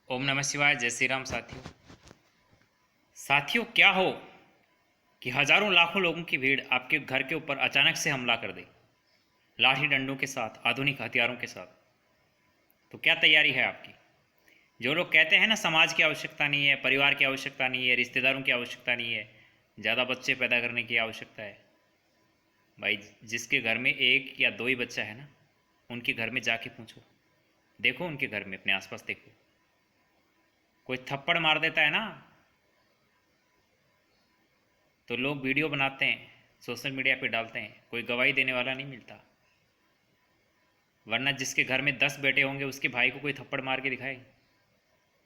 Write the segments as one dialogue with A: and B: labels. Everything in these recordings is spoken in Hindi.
A: ओम नमः शिवाय। जय श्री राम। साथियों क्या हो कि हजारों लाखों लोगों की भीड़ आपके घर के ऊपर अचानक से हमला कर दे, लाठी डंडों के साथ, आधुनिक हथियारों के साथ। तो क्या तैयारी है आपकी? जो लोग कहते हैं ना समाज की आवश्यकता नहीं है, परिवार की आवश्यकता नहीं है, रिश्तेदारों की आवश्यकता नहीं है, ज़्यादा बच्चे पैदा करने की आवश्यकता है। भाई, जिसके घर में एक या दो ही बच्चा है ना, उनके घर में जाके पूछो, देखो उनके घर में, अपने आसपास देखो, कोई थप्पड़ मार देता है ना तो लोग वीडियो बनाते हैं, सोशल मीडिया पे डालते हैं, कोई गवाही देने वाला नहीं मिलता। वरना जिसके घर में 10 बेटे होंगे उसके भाई को कोई थप्पड़ मार के दिखाए,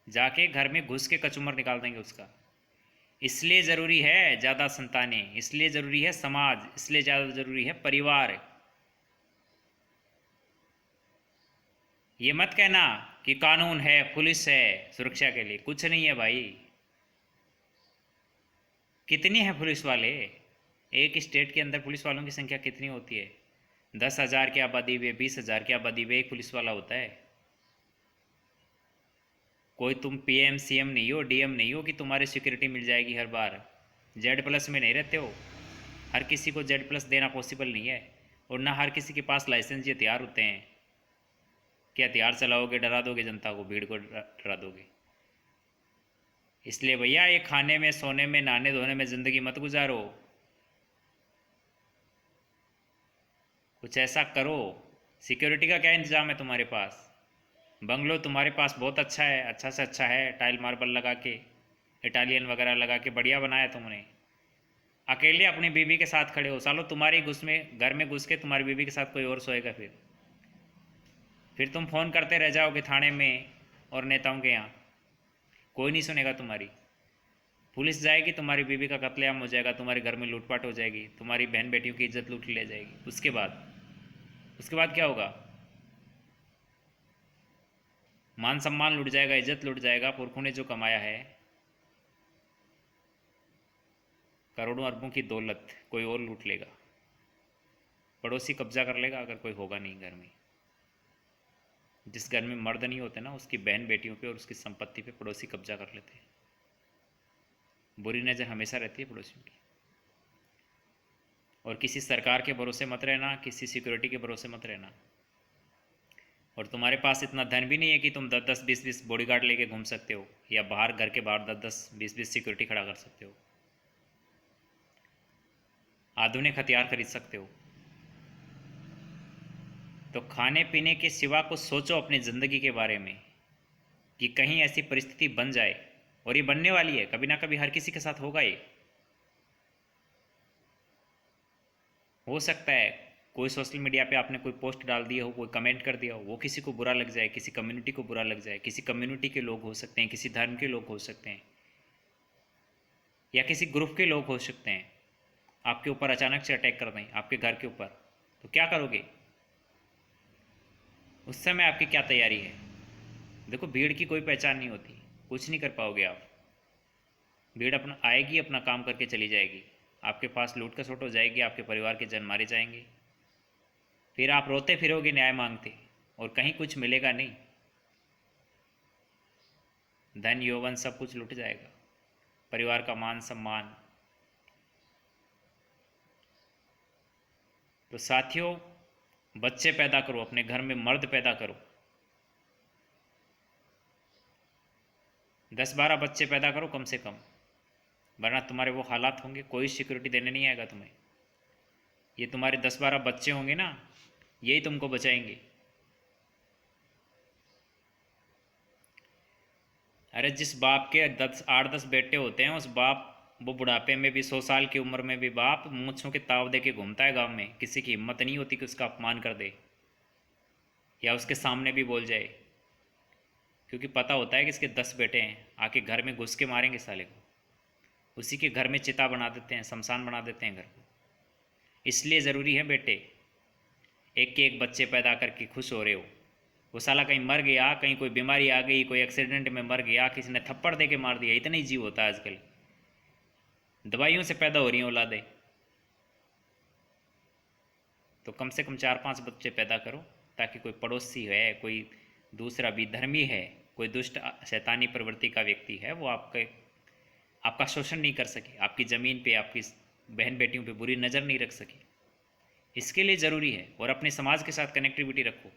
A: जाके घर में घुस के कचूमर निकाल देंगे उसका। इसलिए ज़रूरी है ज़्यादा संतानें, इसलिए ज़रूरी है समाज, इसलिए ज़्यादा ज़रूरी है परिवार। ये मत कहना कि कानून है, पुलिस है सुरक्षा के लिए। कुछ नहीं है भाई। कितनी है पुलिस वाले? एक स्टेट के अंदर पुलिस वालों की संख्या कितनी होती है? 10,000 की आबादी में, 20,000 की आबादी में एक पुलिस वाला होता है। कोई तुम पीएम सीएम नहीं हो, डीएम नहीं हो कि तुम्हारी सिक्योरिटी मिल जाएगी हर बार। जेड प्लस में नहीं रहते हो। हर किसी को जेड प्लस देना पॉसिबल नहीं है। और ना हर किसी के पास लाइसेंस या हथियार होते हैं कि हथियार चलाओगे, डरा दोगे जनता को, भीड़ को डरा दोगे। इसलिए भैया, ये खाने में, सोने में, नहाने धोने में ज़िंदगी मत गुजारो। कुछ ऐसा करो। सिक्योरिटी का क्या इंतज़ाम है तुम्हारे पास? बंगलो तुम्हारे पास बहुत अच्छा है, अच्छा से अच्छा है, टाइल मार्बल लगा के, इटालियन वगैरह लगा के बढ़िया बनाया तुमने। अकेले अपनी बीवी के साथ खड़े हो, सालो तुम्हारी घुस में, घर में घुस के तुम्हारी बीवी के साथ कोई और सोएगा? फिर तुम फ़ोन करते रह जाओगे थाने में और नेताओं के यहाँ। कोई नहीं सुनेगा तुम्हारी। पुलिस जाएगी, तुम्हारी बीवी का कत्लेआम हो जाएगा, तुम्हारे घर में लूटपाट हो जाएगी, तुम्हारी बहन बेटियों की इज्जत लूट ले जाएगी। उसके बाद क्या होगा? मान सम्मान लूट जाएगा, इज्जत लूट जाएगा, पुरखों ने जो कमाया है, करोड़ों अरबों की दौलत कोई और लूट लेगा। पड़ोसी कब्जा कर लेगा अगर कोई होगा नहीं घर में। जिस घर में मर्द नहीं होते ना, उसकी बहन बेटियों पे और उसकी संपत्ति पे पड़ोसी कब्जा कर लेते हैं। बुरी नज़र हमेशा रहती है पड़ोसियों की। और किसी सरकार के भरोसे मत रहना, किसी सिक्योरिटी के भरोसे मत रहना। और तुम्हारे पास इतना धन भी नहीं है कि तुम 10-10 20-20 बॉडीगार्ड लेके घूम सकते हो, या बाहर, घर के बाहर 10-10 20-20 सिक्योरिटी खड़ा कर सकते हो। आधुनिक हथियार खरीद सकते हो। तो खाने पीने के सिवा कुछ सोचो अपनी ज़िंदगी के बारे में, कि कहीं ऐसी परिस्थिति बन जाए, और ये बनने वाली है, कभी ना कभी हर किसी के साथ होगा ये। हो सकता है कोई सोशल मीडिया पे आपने कोई पोस्ट डाल दिया हो, कोई कमेंट कर दिया हो, वो किसी को बुरा लग जाए, किसी कम्युनिटी को बुरा लग जाए। किसी कम्युनिटी के लोग हो सकते हैं, किसी धर्म के लोग हो सकते हैं, या किसी ग्रुप के लोग हो सकते हैं, आपके ऊपर अचानक से अटैक कर दें, आपके घर के ऊपर। तो क्या करोगे? उस समय आपकी क्या तैयारी है? देखो, भीड़ की कोई पहचान नहीं होती, कुछ नहीं कर पाओगे आप। भीड़ अपना आएगी, अपना काम करके चली जाएगी, आपके पास लूट खसोट हो जाएगी, आपके परिवार के जन मारे जाएंगे। फिर आप रोते फिरोगे न्याय मांगते, और कहीं कुछ मिलेगा नहीं। धन यौवन सब कुछ लुट जाएगा, परिवार का मान सम्मान। तो साथियों, बच्चे पैदा करो, अपने घर में मर्द पैदा करो। 10-12 बच्चे पैदा करो कम से कम। वरना तुम्हारे वो हालात होंगे, कोई सिक्योरिटी देने नहीं आएगा तुम्हें। ये तुम्हारे 10-12 बच्चे होंगे ना, यही तुमको बचाएंगे। अरे, जिस बाप के 8-10 बेटे होते हैं, उस बाप, वो बुढ़ापे में भी, 100 साल की उम्र में भी बाप मूंछों के ताव दे के घूमता है गांव में। किसी की हिम्मत नहीं होती कि उसका अपमान कर दे, या उसके सामने भी बोल जाए, क्योंकि पता होता है कि इसके 10 बेटे हैं, आके घर में घुस के मारेंगे साले को। उसी के घर में चिता बना देते हैं, शमशान बना देते हैं घर को। इसलिए ज़रूरी है बेटे, एक के एक बच्चे पैदा करके खुश हो रहे हो। वो साला कहीं मर गया, कहीं कोई बीमारी आ गई, कोई एक्सीडेंट में मर गया, किसी ने थप्पड़ दे के मार दिया, इतना ही जीव होता है आजकल। दवाइयों से पैदा हो रही हैं औलादें। तो कम से कम 4-5 बच्चे पैदा करो, ताकि कोई पड़ोसी है, कोई दूसरा भी धर्मी है, कोई दुष्ट शैतानी प्रवृत्ति का व्यक्ति है, वो आपका शोषण नहीं कर सके, आपकी ज़मीन पे, आपकी बहन बेटियों पे बुरी नज़र नहीं रख सके। इसके लिए ज़रूरी है। और अपने समाज के साथ कनेक्टिविटी रखो।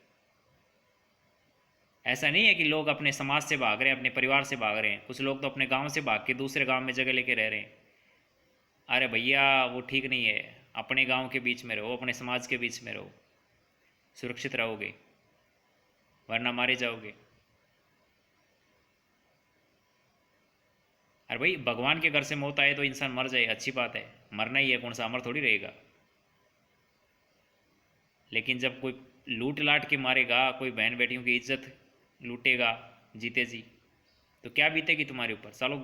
A: ऐसा नहीं है कि लोग अपने समाज से भाग रहे हैं, अपने परिवार से भाग रहे हैं। कुछ लोग तो अपने गांव से भाग के दूसरे गांव में जगह लेके रह रहे हैं। अरे भैया, वो ठीक नहीं है। अपने गांव के बीच में रहो, अपने समाज के बीच में रहो, सुरक्षित रहोगे, वरना मारे जाओगे। अरे भाई, भगवान के घर से मौत आए तो इंसान मर जाए, अच्छी बात है, मरना ही है, कौन सा अमर थोड़ी रहेगा। लेकिन जब कोई लूट लाट के मारेगा, कोई बहन बेटियों की इज्जत लूटेगा जीते जी, तो क्या बीतेगी तुम्हारे ऊपर। सालों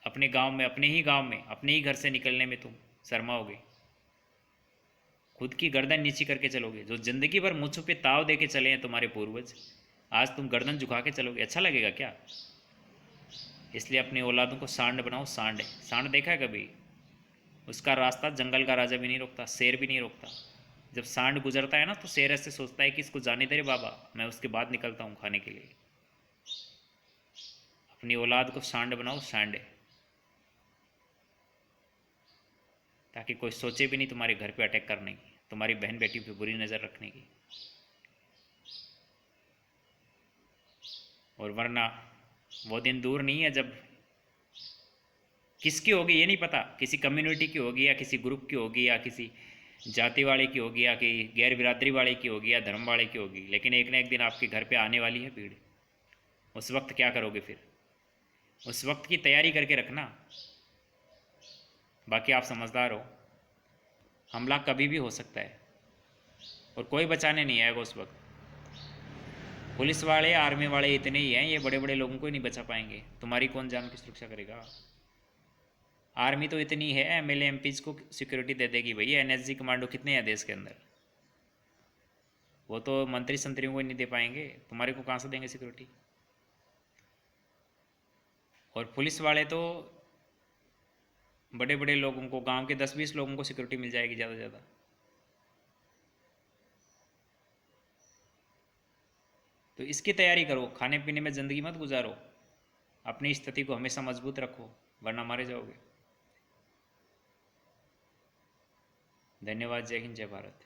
A: अपने गांव में, अपने ही गांव में, अपने ही घर से निकलने में तुम शर्माओगे, खुद की गर्दन नीची करके चलोगे। जो जिंदगी भर मुझ पे ताव दे के चले हैं तुम्हारे पूर्वज, आज तुम गर्दन झुका के चलोगे, अच्छा लगेगा क्या। इसलिए अपनी औलादों को सांड बनाओ। सांड है, सांड देखा है कभी? उसका रास्ता जंगल का राजा भी नहीं रोकता, शेर भी नहीं रोकता। जब सांड गुजरता है ना, तो शेर ऐसे सोचता है कि इसको जाने दे रे बाबा, मैं उसके बाद निकलता हूँ खाने के लिए। अपनी औलाद को सांड बनाओ, सांड है, ताकि कोई सोचे भी नहीं तुम्हारे घर पे अटैक करने की, तुम्हारी बहन बेटी पे बुरी नज़र रखने की। और वरना वो दिन दूर नहीं है जब किसकी होगी ये नहीं पता, किसी कम्युनिटी की होगी या किसी ग्रुप की होगी या किसी जाति वाले की होगी या कि गैर बिरादरी वाले की होगी या धर्म वाले की होगी, लेकिन एक ना एक दिन आपके घर पे आने वाली है भीड़। उस वक्त क्या करोगे फिर? उस वक्त की तैयारी करके रखना। बाकी आप समझदार हो, हमला कभी भी हो सकता है और कोई बचाने नहीं आएगा उस वक्त। पुलिस वाले, आर्मी वाले इतने ही हैं, ये बड़े बड़े लोगों को ही नहीं बचा पाएंगे। तुम्हारी कौन जान की सुरक्षा करेगा? आर्मी तो इतनी है, एमएलए एमपीज को सिक्योरिटी दे देगी भैया। एनएसजी कमांडो कितने हैं देश के अंदर? वो तो मंत्री संतरियों को ही नहीं दे पाएंगे, तुम्हारे को कहाँ से देंगे सिक्योरिटी। और पुलिस वाले तो बड़े बड़े लोगों को, गांव के 10-20 लोगों को सिक्योरिटी मिल जाएगी ज़्यादा से ज़्यादा। तो इसकी तैयारी करो, खाने पीने में ज़िंदगी मत गुजारो, अपनी स्थिति को हमेशा मजबूत रखो, वरना मारे जाओगे। धन्यवाद। जय हिंद, जय भारत।